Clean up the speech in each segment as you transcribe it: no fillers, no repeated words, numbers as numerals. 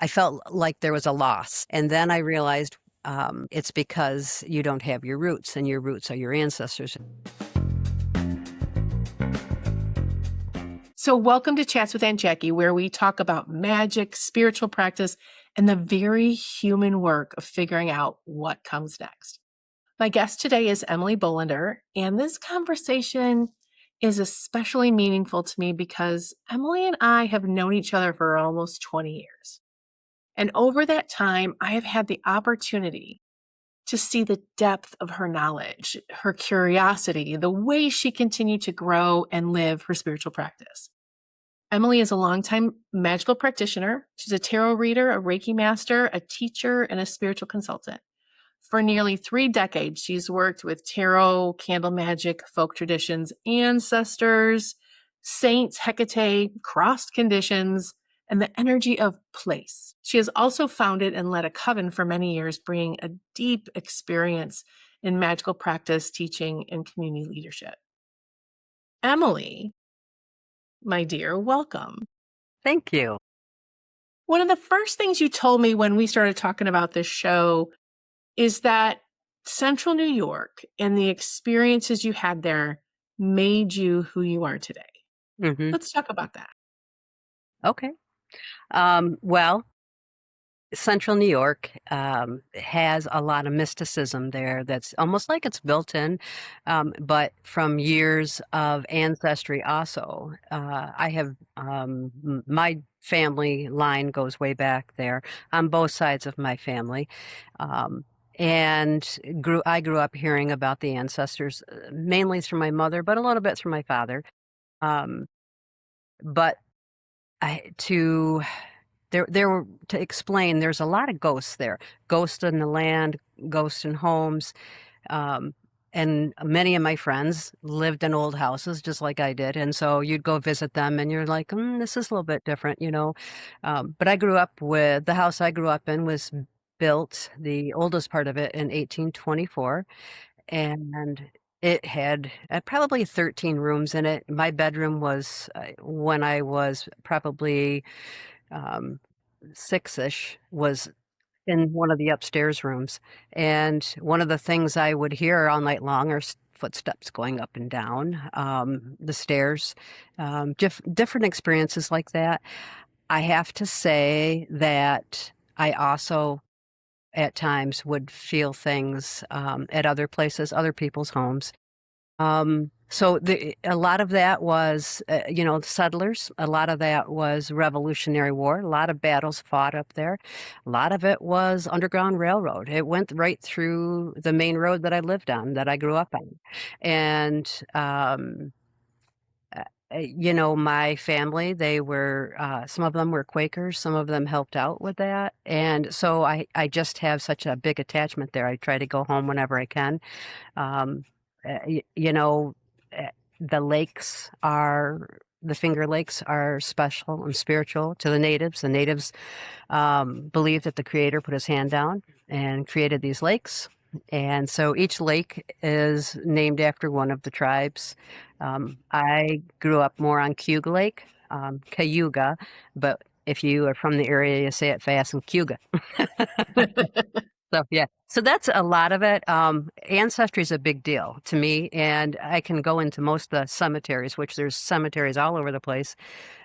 I felt like there was a loss. And then I realized it's because you don't have your roots, and your roots are your ancestors. So, welcome to Chats with Aunt Jackie, where we talk about magic, spiritual practice, and the very human work of figuring out what comes next. My guest today is Emily Bolander, and this conversation is especially meaningful to me because Emily and I have known each other for almost 20 years. And over that time, I have had the opportunity to see the depth of her knowledge, her curiosity, the way she continued to grow and live her spiritual practice. Emily is a longtime magical practitioner. She's a tarot reader, a Reiki master, a teacher, and a spiritual consultant. For nearly 3 decades, she's worked with tarot, candle magic, folk traditions, ancestors, saints, Hecate, crossed conditions, and the energy of place. She has also founded and led a coven for many years, bringing a deep experience in magical practice, teaching, and community leadership. Emily, my dear, welcome. Thank you. One of the first things you told me when we started talking about this show is that Central New York and the experiences you had there made you who you are today. Hmm. Let's talk about that. Okay. Well, Central New York has a lot of mysticism there that's almost like it's built in, but from years of ancestry also. I have my family line goes way back there on both sides of my family. Um, and I grew up hearing about the ancestors, mainly through my mother, but a little bit through my father. Um, but I, to there were to explain, there's a lot of ghosts there. Ghosts in the land, ghosts in homes. Um, and many of my friends lived in old houses just like I did. And so you'd go visit them and you're like, this is a little bit different, you know. But I grew up with the house I grew up in was built, the oldest part of it, in 1824. And it had probably 13 rooms in it. My bedroom was, when I was probably um, six-ish, was in one of the upstairs rooms. And one of the things I would hear all night long are footsteps going up and down the stairs, different experiences like that. I have to say that I also at times would feel things at other places, other people's homes. A lot of that was, settlers. A lot of that was Revolutionary War. A lot of battles fought up there. A lot of it was Underground Railroad. It went right through the main road that I lived on, that I grew up on. And, my family, they were, some of them were Quakers, some of them helped out with that. And so I just have such a big attachment there. I try to go home whenever I can. Um, y you know, eh, the lakes are the Finger Lakes are special and spiritual to the natives. The natives believe that the creator put his hand down and created these lakes. And so each lake is named after one of the tribes. I grew up more on Cayuga Lake, Cayuga, but if you are from the area, you say it fast and Cayuga. So yeah, so that's a lot of it. Ancestry is a big deal to me, and I can go into most of the cemeteries, which there's cemeteries all over the place,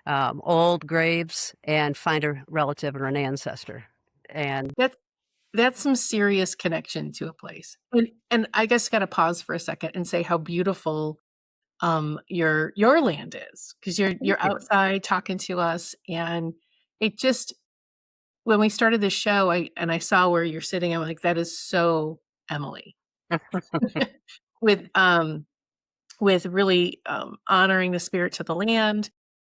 old graves, and find a relative or an ancestor. And That's that's some serious connection to a place. And I guess got to pause for a second and say how beautiful your land is, because thank you're you. outside talking to us, and it just when we started this show, I saw where you're sitting, I'm like, that is so Emily. with with really honoring the spirits of the land,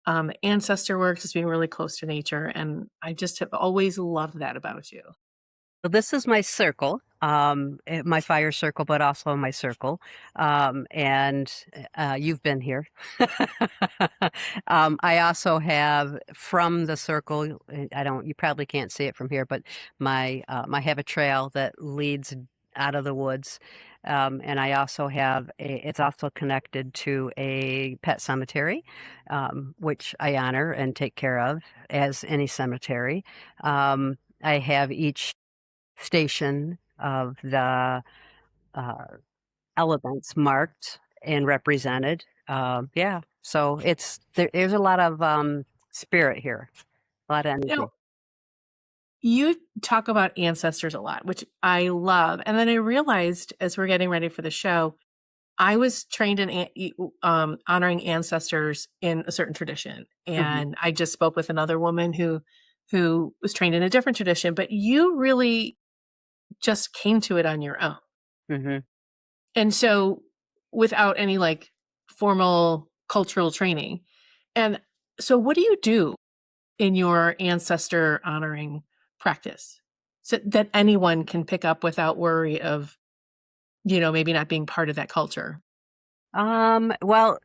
ancestor work, just being really close to nature. And I just have always loved that about you. So this is my circle, my fire circle, but also my circle. And you've been here. I also have from the circle, you probably can't see it from here, but I have a trail that leads out of the woods. And I also have it's also connected to a pet cemetery, which I honor and take care of as any cemetery. I have each station of the uh, elements marked and represented. Yeah, so there's a lot of spirit here, a lot of Now, energy. you talk about ancestors a lot, which I love. And then I realized as we're getting ready for the show, I was trained in honoring ancestors in a certain tradition, Hmm. and I just spoke with another woman who was trained in a different tradition. But you really just came to it on your own, Hmm. and so without any like formal cultural training. And so, what do you do in your ancestor honoring practice so that anyone can pick up without worry of maybe not being part of that culture? Well,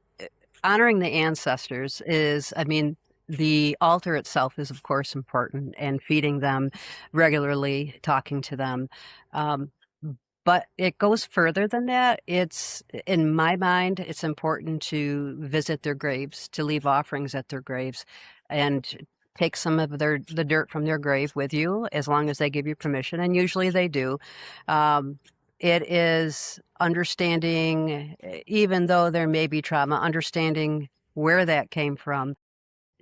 honoring the ancestors is, I mean, the altar itself is, of course, important, and feeding them regularly, talking to them. Um, but it goes further than that. In my mind, it's important to visit their graves, to leave offerings at their graves, and take some of the dirt from their grave with you, as long as they give you permission, and usually they do. Um, it is understanding, even though there may be trauma, understanding where that came from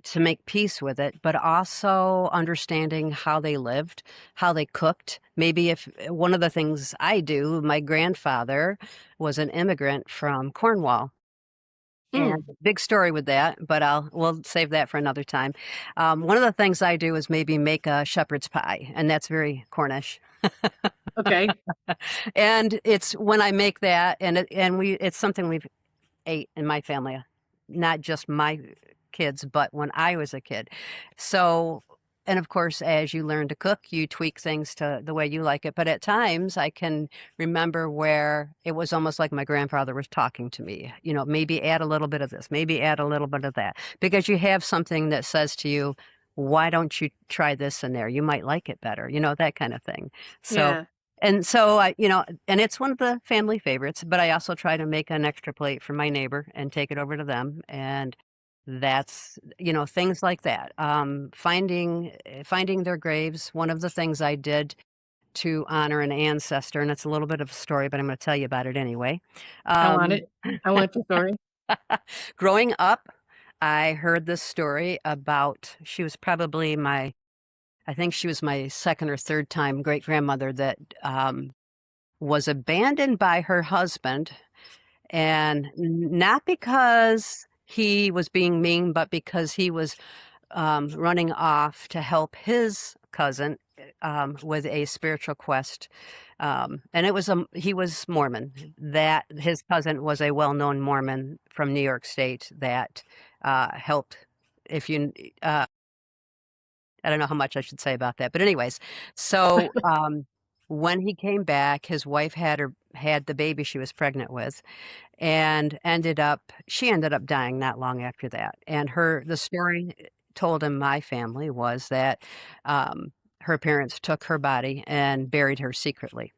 to make peace with it, but also understanding how they lived, how they cooked. Maybe if one of the things I do, my grandfather was an immigrant from Cornwall. And Mm, big story with that, but we'll save that for another time. One of the things I do is maybe make a shepherd's pie, and that's very Cornish. okay. And it's when I make that, it's something we've ate in my family, not just my kids, but when I was a kid. So, and of course, as you learn to cook, you tweak things to the way you like it. But at times, I can remember where it was almost like my grandfather was talking to me. Maybe add a little bit of this, maybe add a little bit of that, because you have something that says to you, why don't you try this in there? You might like it better, that kind of thing. So, Yeah. and so and it's one of the family favorites, but I also try to make an extra plate for my neighbor and take it over to them. And that's, things like that. Finding their graves. One of the things I did to honor an ancestor, and it's a little bit of a story, but I'm going to tell you about it anyway. I want Um, it. I want the story. growing up, I heard this story about, I think she was my second or third time great grandmother that was abandoned by her husband, and not because he was being mean, but because he was running off to help his cousin with a spiritual quest. And he was Mormon. That his cousin was a well-known Mormon from New York State that helped. If you I don't know how much I should say about that, but anyways, so when he came back, his wife had the baby she was pregnant with, and she ended up dying not long after that. And the story told in my family was that um, her parents took her body and buried her secretly.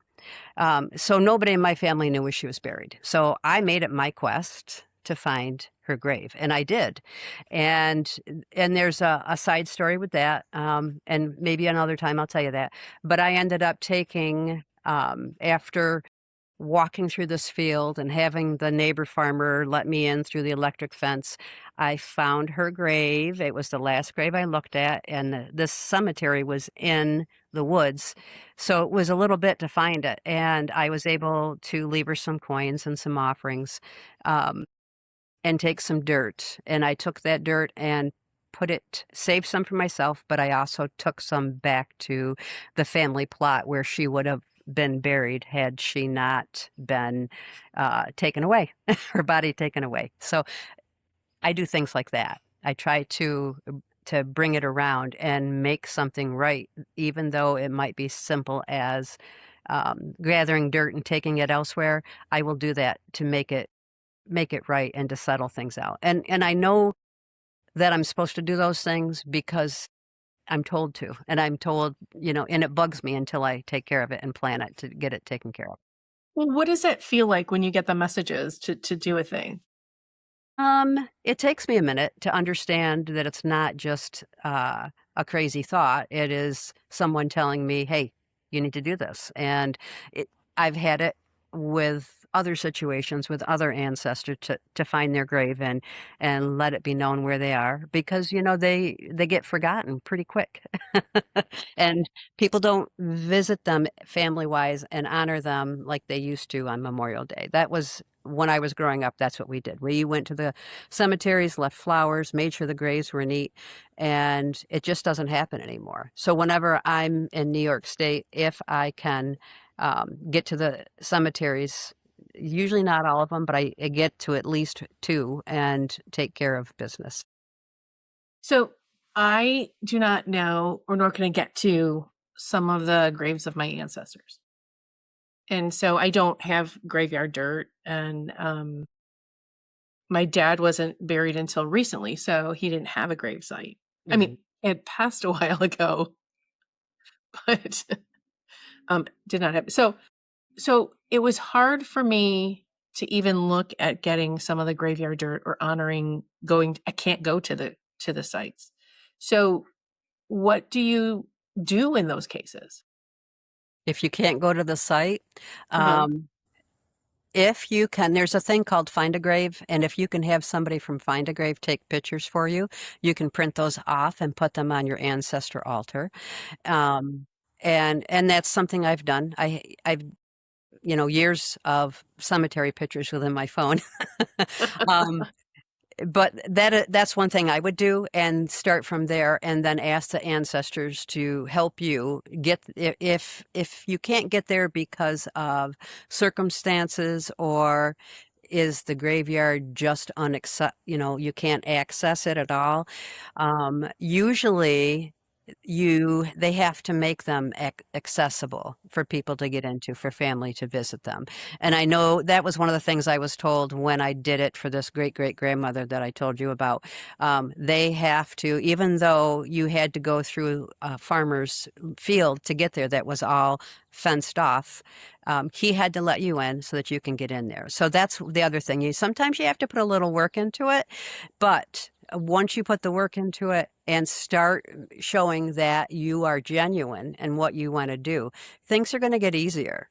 So nobody in my family knew where she was buried. So I made it my quest to find her grave, and I did. And and there's a side story with that, and maybe another time I'll tell you that. But I ended up taking after walking through this field and having the neighbor farmer let me in through the electric fence, I found her grave. It was the last grave I looked at, and this cemetery was in the woods. So it was a little bit to find it. And I was able to leave her some coins and some offerings. Um, and take some dirt. And I took that dirt and saved some for myself, but I also took some back to the family plot where she would have been buried had she not been taken away, her body taken away. So I do things like that. I try to bring it around and make something right, even though it might be simple as gathering dirt and taking it elsewhere. I will do that to make it right and to settle things out. And I know that I'm supposed to do those things because I'm told to. And I'm told, and it bugs me until I take care of it and plan it to get it taken care of. Well, what does that feel like when you get the messages to do a thing? It takes me a minute to understand that it's not just a crazy thought. It is someone telling me, "Hey, you need to do this." And it, I've had it with other situations with other ancestors to find their grave and let it be known where they are because they get forgotten pretty quick. And people don't visit them family wise and honor them like they used to on Memorial Day. That was when I was growing up, that's what we did. We went to the cemeteries, left flowers, made sure the graves were neat, and it just doesn't happen anymore. So whenever I'm in New York State, if I can get to the cemeteries, usually not all of them, but I get to at least two and take care of business. So I do not know, or nor can I get to some of the graves of my ancestors. And so I don't have graveyard dirt. And my dad wasn't buried until recently, so he didn't have a grave site. I mean, Mhm. it passed a while ago, but did not have. So it was hard for me to even look at getting some of the graveyard dirt or honoring going. I can't go to the sites. So what do you do in those cases? If you can't go to the site, Uh-huh. um, if you can, there's a thing called Find a Grave, and if you can have somebody from Find a Grave take pictures for you, you can print those off and put them on your ancestor altar. Um, and that's something I've done. I've years of cemetery pictures within my phone. um, but that's one thing I would do and start from there and then ask the ancestors to help you get if you can't get there because of circumstances or is the graveyard just you can't access it at all. Usually they have to make them accessible for people to get into, for family to visit them. And I know that was one of the things I was told when I did it for this great great grandmother that I told you about. They have to, even though you had to go through a farmer's field to get there that was all fenced off, he had to let you in so that you can get in there. So that's the other thing. Sometimes you have to put a little work into it, but once you put the work into it and start showing that you are genuine and what you want to do, things are going to get easier.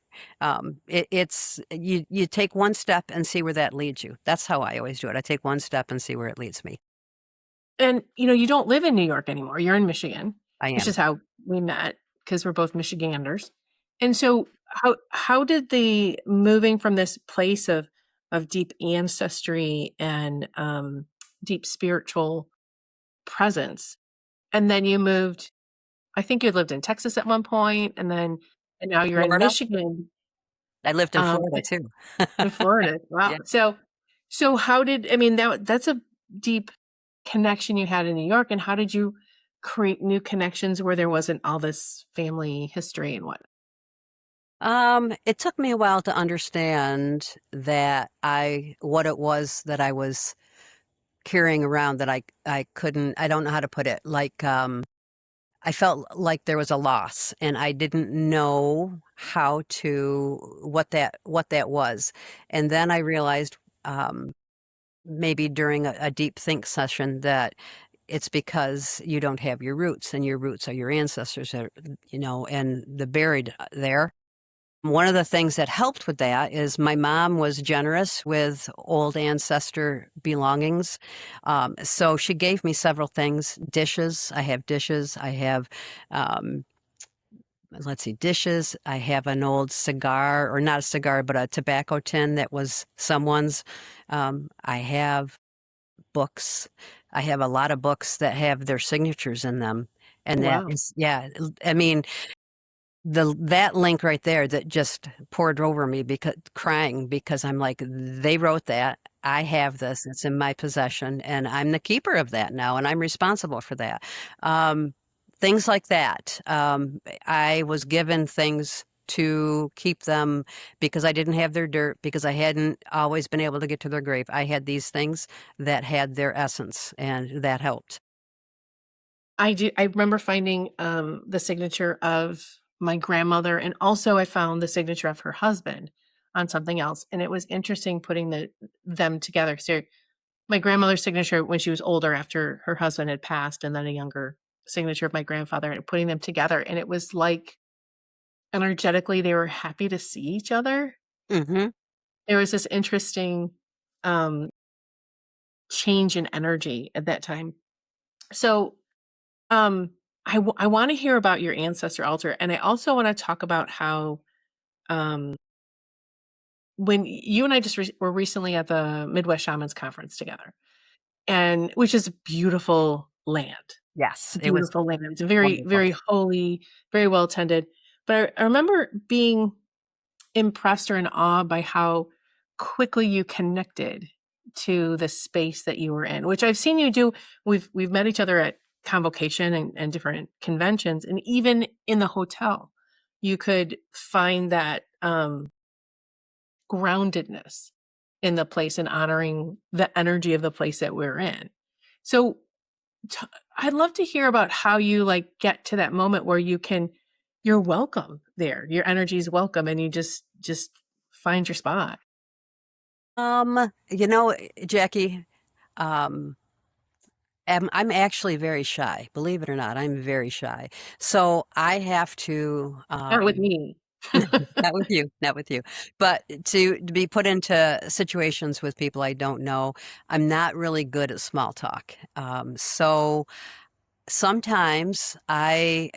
It's you take one step and see where that leads you. That's how I always do it. I take one step and see where it leads me. And you don't live in New York anymore. You're in Michigan, I which am. is how we met because we're both Michiganders. And so how did the moving from this place of deep ancestry and deep spiritual presence, and then you moved, I think you lived in Texas at one point, and now you're in Florida. Michigan, I lived in um, Florida too. in Florida. Wow. Yeah. So how did, I mean, that's a deep connection you had in New York, and how did you create new connections where there wasn't all this family history and what? It took me a while to understand that what it was that I was carrying around that I couldn't, I don't know how to put it. Like, I felt like there was a loss and I didn't know what that was. And then I realized maybe during a deep think session that it's because you don't have your roots and your roots are your ancestors and the buried there. One of the things that helped with that is my mom was generous with old ancestor belongings. So she gave me several things, dishes. I have dishes. I have, um, let's see, dishes. I have an old cigar, or not a cigar, but a tobacco tin that was someone's. I have books. I have a lot of books that have their signatures in them. And that Wow. is, yeah, I mean, that link right there that just poured over me because crying because I'm like, they wrote that. I have this. It's in my possession, and I'm the keeper of that now, and I'm responsible for that. Um, Things like that. I was given things to keep them because I didn't have their dirt, because I hadn't always been able to get to their grave. I had these things that had their essence, and that helped. I remember finding the signature of my grandmother, and also I found the signature of her husband on something else, and it was interesting putting them together. So my grandmother's signature when she was older after her husband had passed, and then a younger signature of my grandfather, and putting them together, and it was like energetically they were happy to see each other. Mhm. There was this interesting um, change in energy at that time. So um, I want to hear about your ancestor altar, and I also want to talk about how um, when you and I just were recently at the Midwest Shamans Conference together, and which is a beautiful land. It's Yes, a it was beautiful land. It's very, wonderful. very holy, very well tended. But I remember being impressed or in awe by how quickly you connected to the space that you were in, which I've seen you do. We've met each other at convocation and different conventions, and even in the hotel, you could find that groundedness in the place and honoring the energy of the place that we're in. So t- I'd love to hear about how you like get to that moment where you're welcome there. Your energy is welcome and you just find your spot. You know, Jackie, um, I'm actually very shy. Believe it or not, I'm very shy. So I have to, Not with me. not with you, not with you, but to be put into situations with people I don't know, I'm not really good at small talk. So sometimes I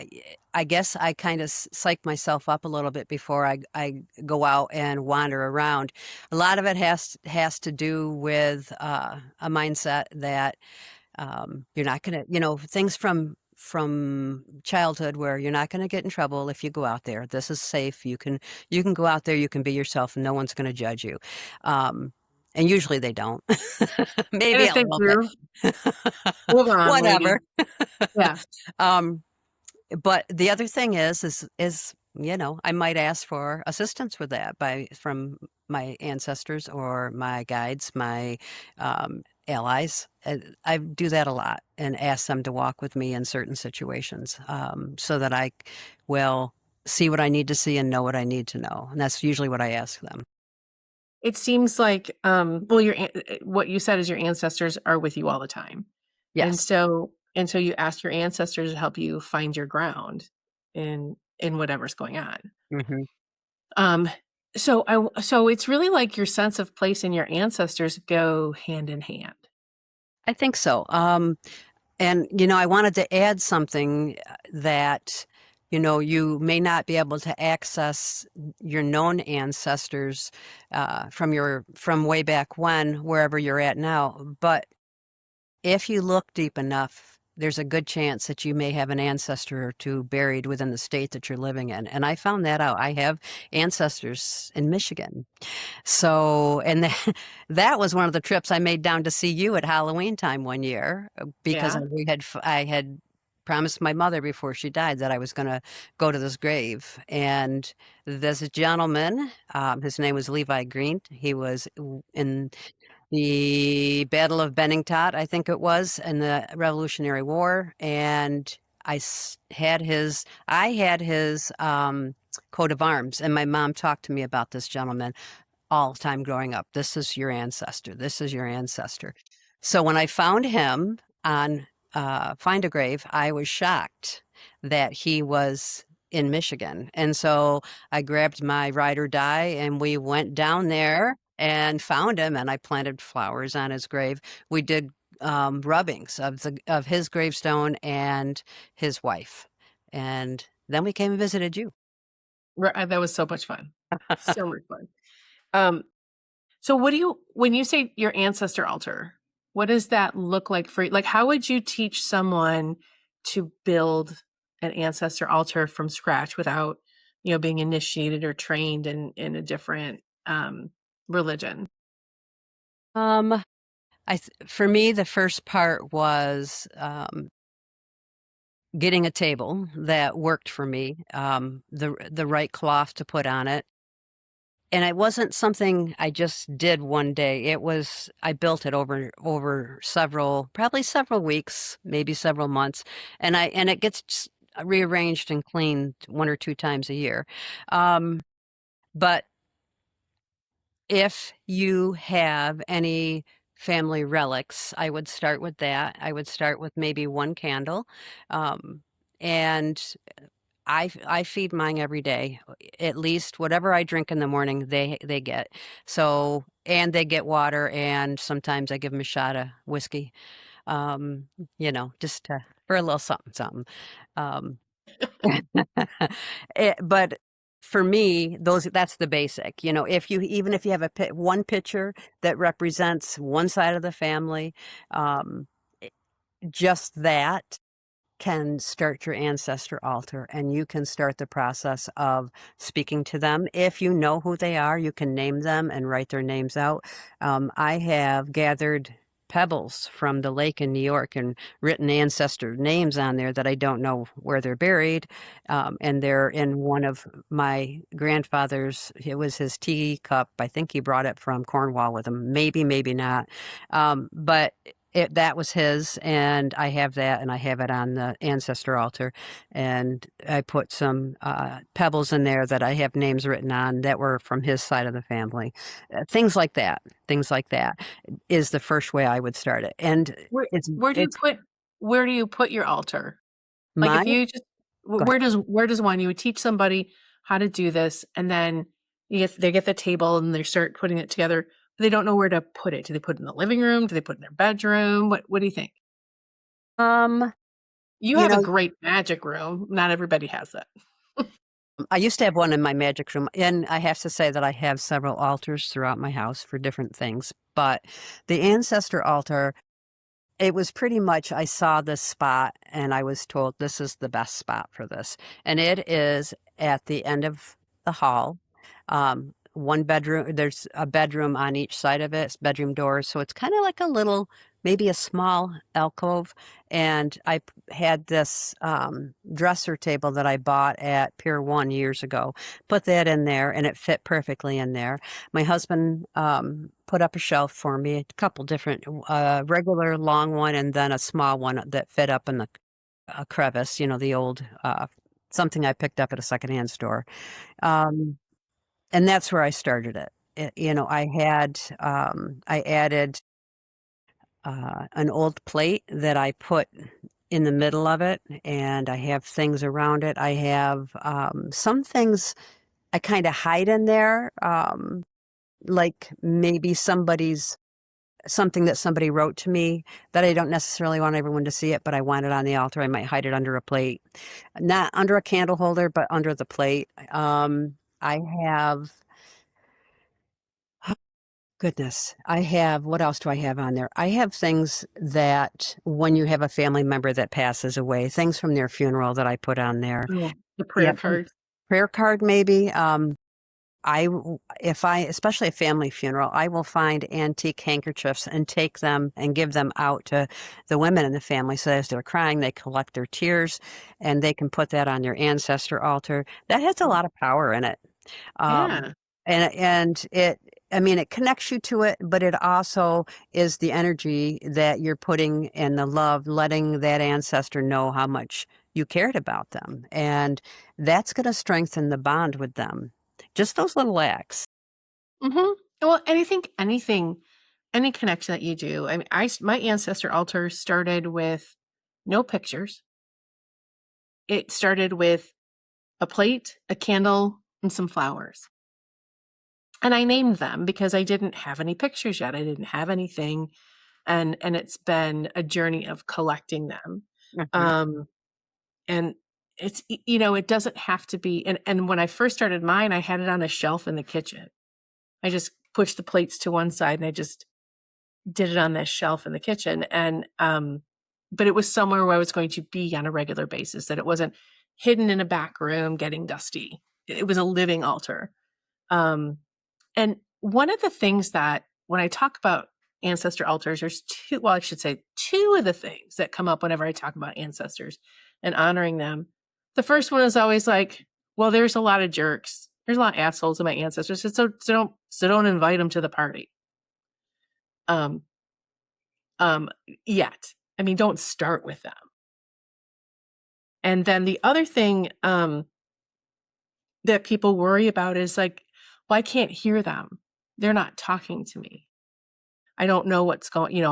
guess I kind of psych myself up a little bit before I go out and wander around. A lot of it has to do with a mindset that you're not gonna, things from childhood where you're not gonna get in trouble if you go out there. This is safe. You can go out there. You can be yourself, and no one's gonna judge you. Um, and usually they don't. And Maybe if a they little bit. do, move on, Whatever. lady. Yeah. Um, but the other thing is I might ask for assistance with that by from my ancestors or my guides, my allies. I do that a lot and ask them to walk with me in certain situations, so that I will see what I need to see and know what I need to know. And that's usually what I ask them. It seems like well what you said is your ancestors are with you all the time. And Yes. so you ask your ancestors to help you find your ground in whatever's going on. Hmm. Um, so it's really like your sense of place and your ancestors go hand in hand. I think so. And, I wanted to add something that, you may not be able to access your known ancestors from way back when, wherever you're at now. But if you look deep enough, there's a good chance that you may have an ancestor or two buried within the state that you're living in. And I found that out. I have ancestors in Michigan. So, and that was one of the trips I made down to see you at Halloween time one year, because Yeah. I had promised my mother before she died that I was going to go to this grave. And this gentleman, his name was Levi Green. He was in the Battle of Bennington, I think it was, in the Revolutionary War. And I had his coat of arms, and my mom talked to me about this gentleman all the time growing up. This is your ancestor. This is your ancestor. So when I found him on Find a Grave, I was shocked that he was in Michigan. And so I grabbed my ride or die and we went down there and found him, and I planted flowers on his grave. We did rubbings of his gravestone and his wife. And then we came and visited you. That was so much fun. So much fun. Um, so what do you when you say your ancestor altar, what does that look like for you? Like how would you teach someone to build an ancestor altar from scratch without, being initiated or trained in a different religion? Um, for me, the first part was getting a table that worked for me, the right cloth to put on it. And it wasn't something I just did one day. I built it over probably several weeks, maybe several months, and it gets rearranged and cleaned one or two times a year. Um, but If you have any family relics, I would start with that. I would start with maybe one candle. Um, and I feed mine every day. At least whatever I drink in the morning, they get. So, and they get water, and sometimes I give them a shot of whiskey. Um, just for a little something, something. Um, but for me, that's the basic. If you even if you have one picture that represents one side of the family, um, i- just that can start your ancestor altar, and you can start the process of speaking to them. If you know who they are, you can name them and write their names out. I have gathered pebbles from the lake in New York and written ancestor names on there that I don't know where they're buried. And they're in one of my grandfather's, it was his tea cup. I think he brought it from Cornwall with him. Maybe, maybe not. But that was his, and I have that, and I have it on the ancestor altar. And I put some pebbles in there that I have names written on that were from his side of the family. Things like that. Things like that is the first way I would start it. And Where it's where do you it's put where do you put your altar? Like, my if you just go ahead. where does one you would teach somebody how to do this, and then they get the table and they start putting it together. They don't know where to put it. Do they put it in the living room? Do they put it in their bedroom? What do you think? Um, You you have a know, great magic room. Not everybody has that. I used to have one in my magic room, and I have to say that I have several altars throughout my house for different things. But the ancestor altar, it was pretty much, I saw this spot and I was told this is the best spot for this. And it is at the end of the hall. One bedroom, there's a bedroom on each side of it, it's bedroom doors. So it's kind of like a little, maybe a small alcove. And had this dresser table that I bought at Pier 1 years ago, put that in there, and it fit perfectly in there. My husband put up a shelf for me, a couple different, regular long one, and then a small one that fit up in the crevice. The old something I picked up at a secondhand store, and that's where I started it. I added an old plate that I put in the middle of it, and I have things around it. I have some things I kind of hide in there. Like maybe something that somebody wrote to me that I don't necessarily want everyone to see it, but I want it on the altar. I might hide it under a plate, not under a candle holder, but under the plate. I have, goodness, what else do I have on there? I have things that when you have a family member that passes away, things from their funeral that I put on there. Oh, the prayer Yep. cards. Prayer card, maybe. If I, especially a family funeral, I will find antique handkerchiefs and take them and give them out to the women in the family. So as they're crying, they collect their tears and they can put that on their ancestor altar. That has a lot of power in it. Um, Yeah. and I mean, it connects you to it, but it also is the energy that you're putting and the love, letting that ancestor know how much you cared about them. And that's going to strengthen the bond with them. Just those little acts. Hmm. Well, and I think any connection that you do. I mean, my ancestor altar started with no pictures. It started with a plate, a candle, and some flowers. And I named them because I didn't have any pictures yet. I didn't have anything, and it's been a journey of collecting them. Mhm. Um, and it doesn't have to be. And when I first started mine, I had it on a shelf in the kitchen. I just pushed the plates to one side, and I just did it on this shelf in the kitchen. And but it was somewhere where I was going to be on a regular basis. That it wasn't hidden in a back room getting dusty. It was a living altar. Um, And one of the things that when I talk about ancestor altars, there's two, well, I should say two of the things that come up whenever I talk about ancestors and honoring them. The first one is always like, well, there's a lot of jerks. There's a lot of assholes in my ancestors. So don't invite them to the party. Um, yet. I mean, don't start with them. And then the other thing that people worry about is like, well, I can't hear them. they're not talking to me. I don't know what's going,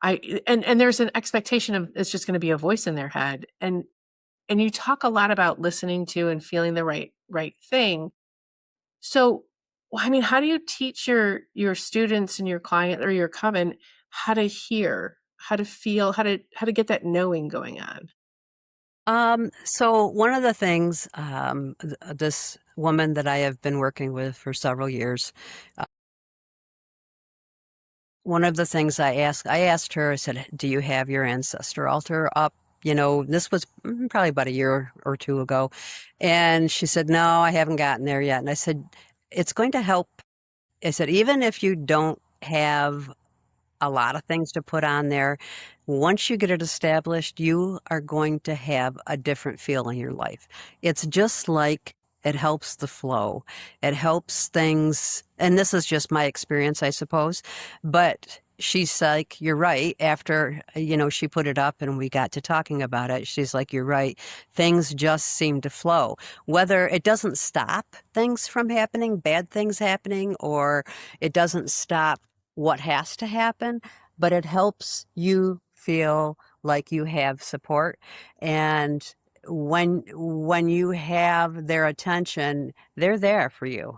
and there's an expectation of it's just going to be a voice in their head. And you talk a lot about listening to and feeling the right thing. So, I mean, how do you teach your students and your client or your coven how to hear, how to feel, how to get that knowing going on? So one of the things, this woman that I have been working with for several years, uh, one of the things I asked her, I said, "Do you have your ancestor altar up?" This was probably about a year or two ago. And she said, "No, I haven't gotten there yet." And I said, "It's going to help." I said, "Even if you don't have a lot of things to put on there. Once you get it established, you are going to have a different feel in your life. It's just like it helps the flow. It helps things, and this is just my experience, I suppose, but she's like, you're right. After, she put it up and we got to talking about it, she's like, you're right. Things just seem to flow. Whether it doesn't stop things from happening, bad things happening, or it doesn't stop what has to happen, but it helps you feel like you have support. And when you have their attention, they're there for you,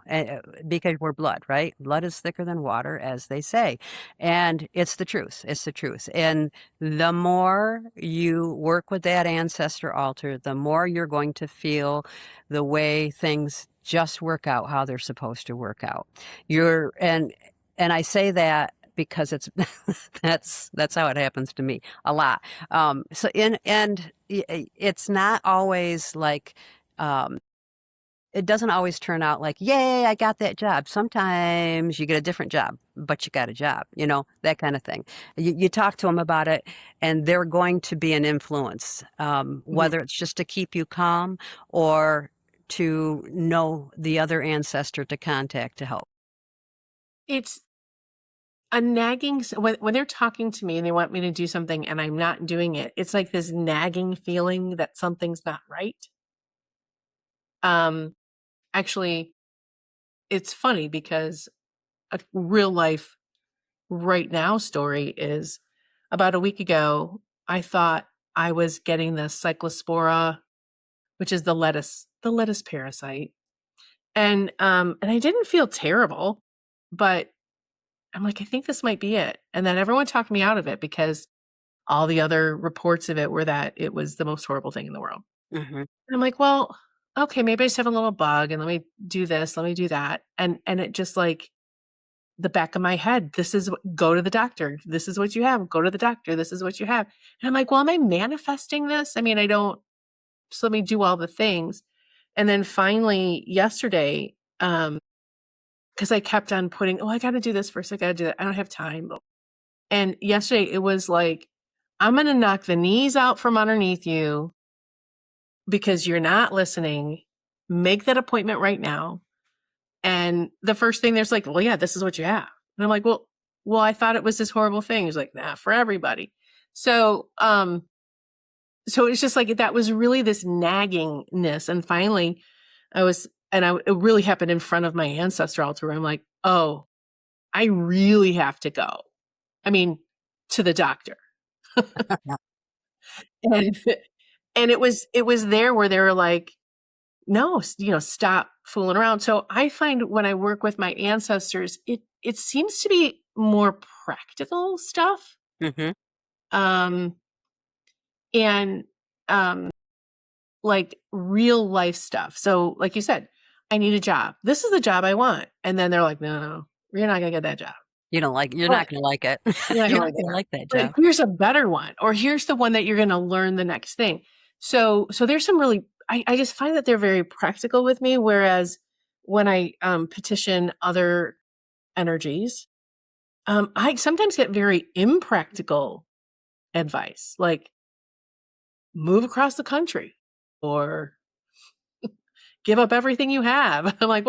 because we're blood, right? Blood is thicker than water, as they say. And it's the truth. It's the truth. And the more you work with that ancestor altar, the more you're going to feel the way things just work out how they're supposed to work out. You're and I say that because it's that's how it happens to me a lot. It's not always like, um, it doesn't always turn out like, yay, I got that job. Sometimes you get a different job, but you got a job, that kind of thing. You talk to them about it, and they're going to be an influence, Mhm. whether it's just to keep you calm or to know the other ancestor to contact to help. It's a nagging when they're talking to me and they want me to do something and I'm not doing it. It's like this nagging feeling that something's not right. Um, Actually, it's funny because a real life right now story is about a week ago, I thought I was getting the cyclospora, which is the lettuce parasite. And I didn't feel terrible, but I'm like, I think this might be it. And then everyone talked me out of it because all the other reports of it were that it was the most horrible thing in the world. Hmm. And I'm like, well, okay, maybe I just have a little bug and let me do this, let me do that. And it just like the back of my head, go to the doctor. This is what you have. Go to the doctor. This is what you have. And I'm like, well, am I manifesting this? I mean, I don't, so let me do all the things. And then finally yesterday, because I kept on putting, oh, I got to do this first. I got to do that. I don't have time. And yesterday it was like, I'm going to knock the knees out from underneath you because you're not listening. Make that appointment right now. And the first thing there's like, well, yeah, this is what you have. And I'm like, well, I thought it was this horrible thing. He's like, nah, for everybody. So, so it's just like that was really this naggingness. And finally, it really happened in front of my ancestor altar. Where I'm like, oh, I really have to go. I mean, to the doctor. And it was there where they were like, no, stop fooling around. So I find when I work with my ancestors, it seems to be more practical stuff. Hmm. Um and um like real life stuff. So like you said, I need a job. This is the job I want. And then they're like, no, you're not gonna get that job. You're But not going to like it. you're not You're gonna not like going to that. like that But job. here's a better one, or here's the one that you're gonna learn the next thing. So there's some really I just find that they're very practical with me. Whereas when I petition other energies, I sometimes get very impractical advice, like move across the country or give up everything you have. I'm like,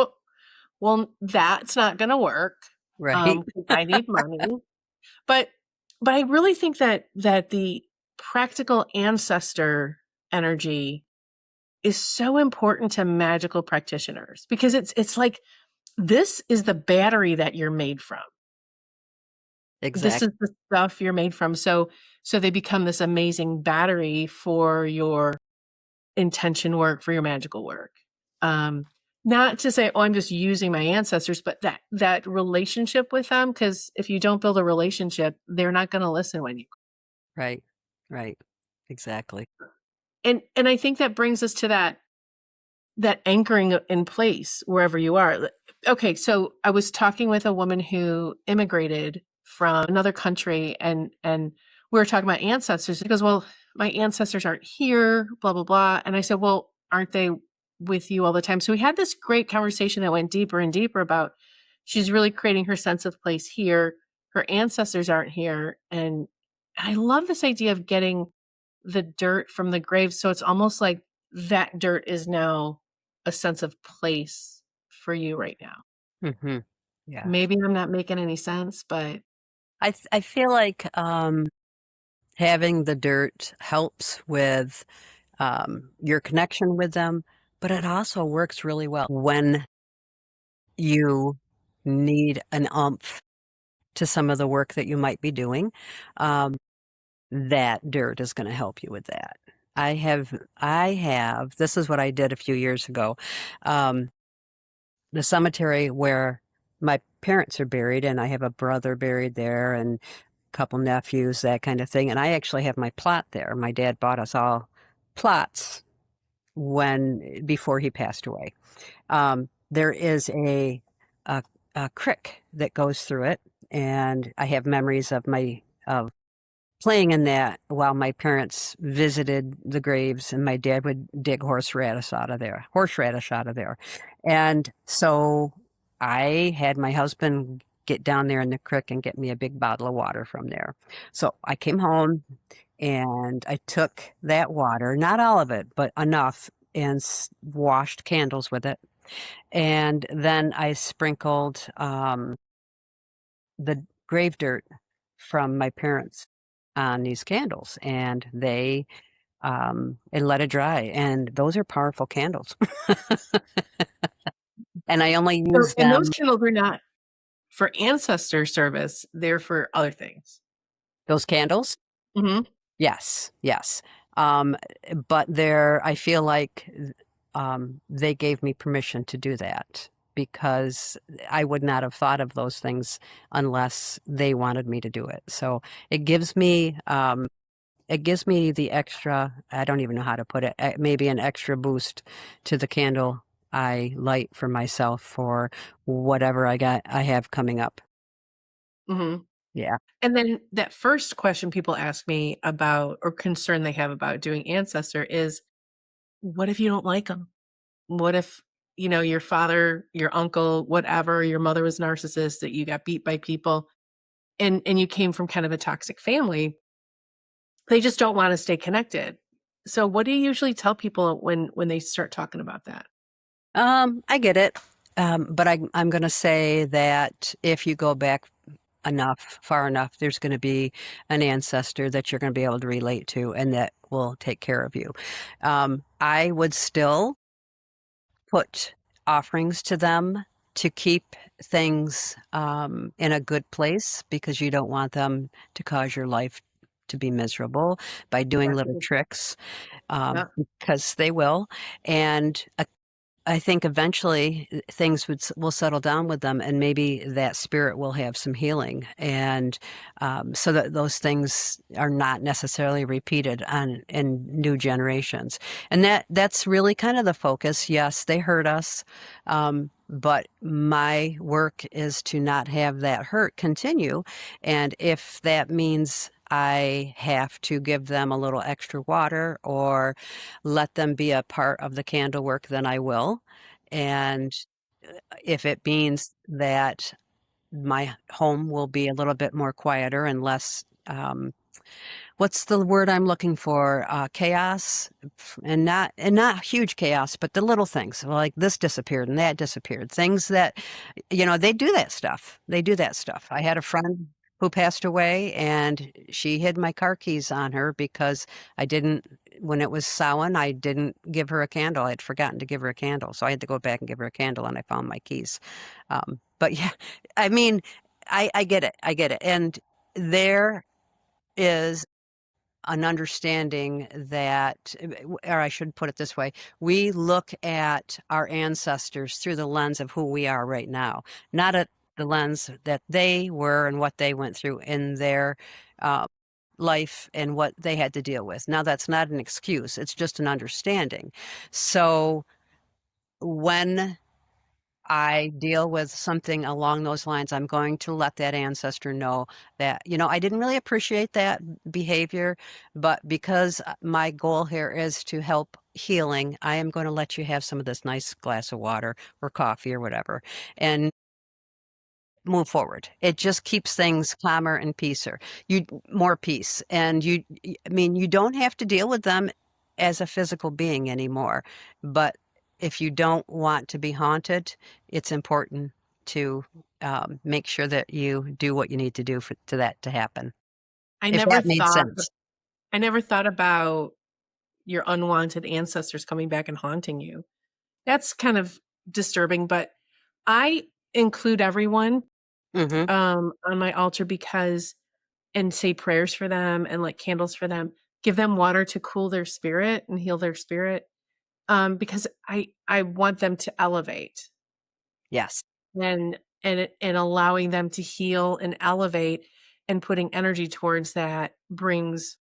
well, that's not going to work. Right. 'Cause I need money. But but I really think that the practical ancestor energy is so important to magical practitioners because it's like This is the battery that you're made from. This Exact is the stuff you're made from. So they become this amazing battery for your intention work, for your magical work. Um, Not to say, oh, I'm just using my ancestors, but that relationship with them, because if you don't build a relationship, they're not going to listen when you. right, right, exactly. And I think that brings us to that anchoring in place wherever you are. Okay, so I was talking with a woman who immigrated from another country, and we were talking about ancestors. She goes, "Well, my ancestors aren't here, blah blah blah." And I said, "Well, aren't they with you all the time?" So we had this great conversation that went deeper and deeper about she's really creating her sense of place here. Her ancestors aren't here, and I love this idea of getting the dirt from the grave. So it's almost like that dirt is now a sense of place for you right now. Hmm. Yeah. Maybe I'm not making any sense, but I feel like having the dirt helps with your connection with them, but it also works really well when you need an umph to some of the work that you might be doing. Um, that dirt is going to help you with that. This is what I did a few years ago. Um, the cemetery where my parents are buried, and I have a brother buried there and a couple nephews, that kind of thing. And I actually have my plot there. My dad bought us all plots before he passed away. There is a a crick that goes through it, and I have memories of playing in that while my parents visited the graves, and my dad would dig horseradish out of there. And so I had my husband get down there in the creek and get me a big bottle of water from there. So I came home and I took that water, not all of it, but enough, and washed candles with it. And then I sprinkled the grave dirt from my parents on these candles, and they and let it dry. And those are powerful candles. And I only so, use and those them, candles are not for ancestor service, they're for other things. those candles. Mhm. Yes, yes. Um, but I feel like they gave me permission to do that because I would not have thought of those things unless they wanted me to do it. So it gives me, it gives me the extra, I don't even know how to put it, maybe an extra boost to the candle I light for myself for whatever I have coming up. Mhm. Yeah. And then that first question people ask me about, or concern they have about doing ancestor, is what if you don't like them? What if, your father, your uncle, whatever, your mother was narcissist, that you got beat by people, and you came from kind of a toxic family? They just don't wanna stay connected. So what do you usually tell people when they start talking about that? I get it. But I'm going to say that if you go back far enough, there's going to be an ancestor that you're going to be able to relate to and that will take care of you. I would still put offerings to them to keep things in a good place because you don't want them to cause your life to be miserable by doing That's a little good point. tricks, Yeah. because they will. And I think eventually things will settle down with them, and maybe that spirit will have some healing, and so that those things are not necessarily repeated in new generations. And that's really kind of the focus. Yes, they hurt us, but my work is to not have that hurt continue, and if that means I have to give them a little extra water or let them be a part of the candle work, then I will. And if it means that my home will be a little bit more quieter and less, what's the word I'm looking for? Chaos, and not huge chaos, but the little things like this disappeared and that disappeared. Things that, they do that stuff. They do that stuff. I had a friend who passed away, and she hid my car keys on her because I didn't, when it was Samhain, I didn't give her a candle. I'd forgotten to give her a candle, so I had to go back and give her a candle, and I found my keys. But yeah, I mean, I get it. I get it. And there is an understanding that, or I should put it this way, we look at our ancestors through the lens of who we are right now, not at the lens that they were and what they went through in their uh, life and what they had to deal with. Now, that's not an excuse, it's just an understanding. So when I deal with something along those lines, I'm going to let that ancestor know that, I didn't really appreciate that behavior, but because my goal here is to help healing, I am going to let you have some of this nice glass of water or coffee or whatever. And move forward. It just keeps things calmer and peacer. You more peace. And I mean, you don't have to deal with them as a physical being anymore. But if you don't want to be haunted, it's important to make sure that you do what you need to do to that to happen. I If never that made thought sense. I never thought about your unwanted ancestors coming back and haunting you. That's kind of disturbing, but I include everyone Hmm. on my altar because and say prayers for them and light candles for them, give them water to cool their spirit and heal their spirit, because I want them to elevate Yes. and allowing them to heal and elevate and putting energy towards that brings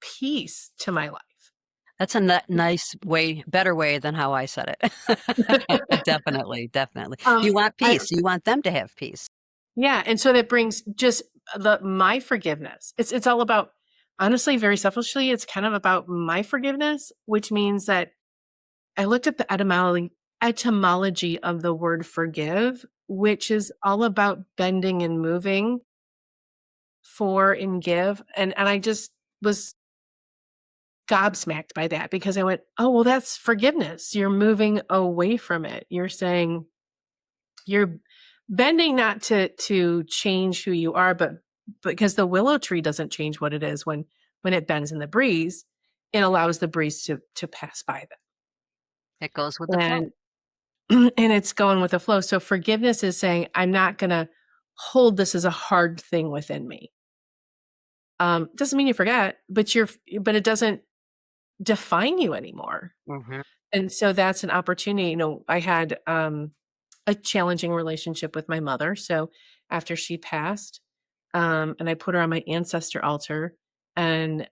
peace to my life. That's a nice way, better way than how I said it. Definitely, definitely. Um, You want I peace. You want them to have peace. Yeah, and so that brings just the my forgiveness. It's all about honestly, very selfishly, it's kind of about my forgiveness, which means that I looked at the etymology of the word forgive, which is all about bending and moving for and give. And I just was gobsmacked by that because I went, oh, well, that's forgiveness. You're moving away from it. You're saying you're bending not to change who you are, but because the willow tree doesn't change what it is when it bends in the breeze, it allows the breeze to pass by It goes with the them. flow. And it's going with the flow. So forgiveness is saying, I'm not gonna hold this as a hard thing within me. Doesn't mean you forget, but it doesn't define you anymore. Hmm. And so that's an opportunity. I had a challenging relationship with my mother. So after she passed, and I put her on my ancestor altar and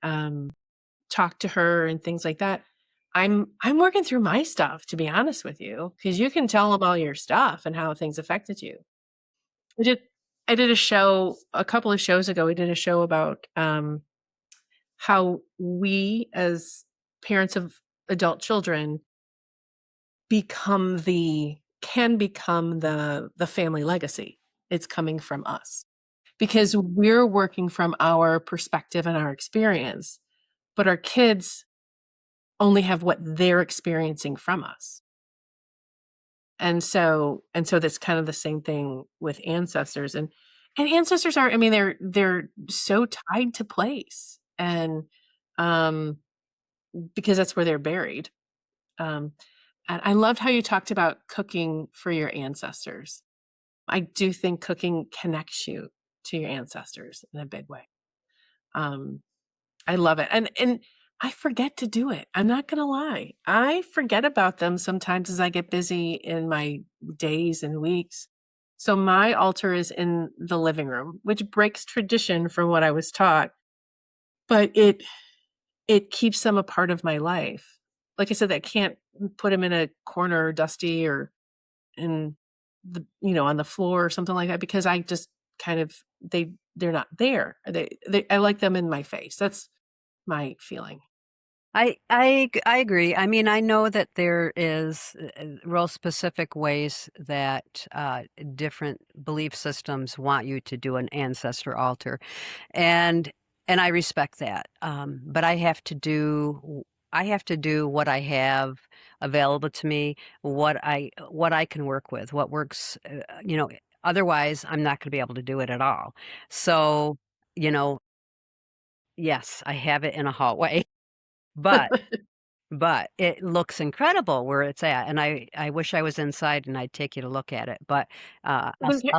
talked to her and things like that. I'm working through my stuff, to be honest with you, because you can tell them all your stuff and how things affected you. I did I did a show a couple of shows ago. We did a show about how we as parents of adult children become the family legacy. It's coming from us because we're working from our perspective and our experience, but our kids only have what they're experiencing from us. And so that's kind of the same thing with ancestors and ancestors are, I mean, they're so tied to place and um because that's where they're buried. Um and I loved how you talked about cooking for your ancestors. I do think cooking connects you to your ancestors in a big way. Um I love it. And I forget to do it. I'm not gonna lie. I forget about them sometimes as I get busy in my days and weeks. So my altar is in the living room, which breaks tradition from what I was taught, but it keeps them a part of my life. Like I said, I can't put them in a corner dusty or in on the floor or something like that because I just kind of they're not there. I like them in my face. That's my feeling. I agree. I mean, I know that there is real specific ways that different belief systems want you to do an ancestor altar, and and I respect that. But I have to do what I have available to me, what I can work with, what works. Otherwise, I'm not going to be able to do it at all. So, you know, yes, I have it in a hallway, but it looks incredible where it's at, and I wish I was inside and I'd take you to look at it, but,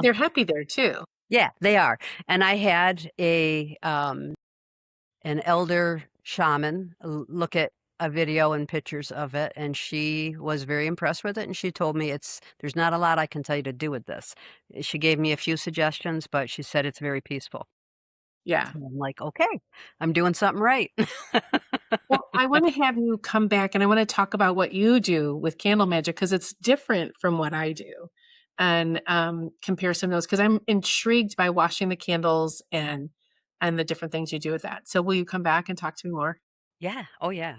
They're happy there too. yeah, they are, and I had an elder shaman look at a video and pictures of it, and she was very impressed with it, and she told me there's not a lot I can tell you to do with this. She gave me a few suggestions, but she said it's very peaceful. Yeah. So I'm like, "Okay, I'm doing something right." Well, I want to have you come back and I want to talk about what you do with candle magic because it's different from what I do and compare some of those because I'm intrigued by washing the candles and the different things you do with that. So will you come back and talk to me more? Yeah. Oh, yeah.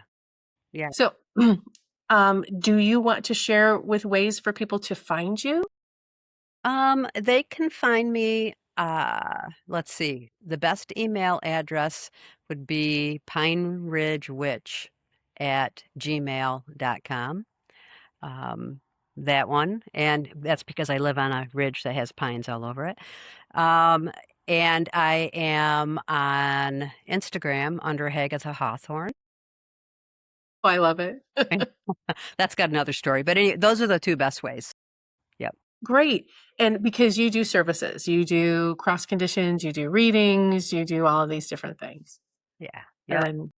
Yeah. So do you want to share with ways for people to find you? They can find me, let's see, the best email address would be pineridgewitch@gmail.com. Um, that one, and that's because I live on a ridge that has pines all over it. Um, and I am on Instagram under Hagatha Hawthorne. Oh, I love it. That's got another story, but those are the two best ways. Yep. Great. And because you do services, you do cross conditions, you do readings, you do all of these different things. Yeah. Yep. And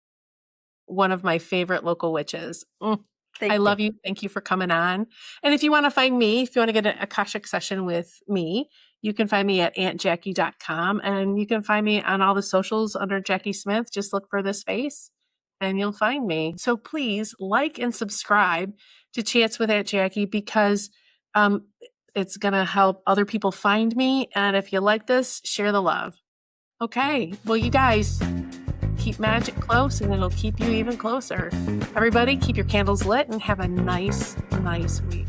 one of my favorite local witches. Thank I you. love you. Thank you for coming on. And if you want to find me, if you want to get an Akashic session with me, you can find me at auntjackie.com and you can find me on all the socials under Jackie Smith. Just look for this face and you'll find me. So please like and subscribe to Chats with Aunt Jackie because it's going to help other people find me. And if you like this, share the love. Okay. Well, you guys, keep magic close and it'll keep you even closer. Everybody, keep your candles lit and have a nice week.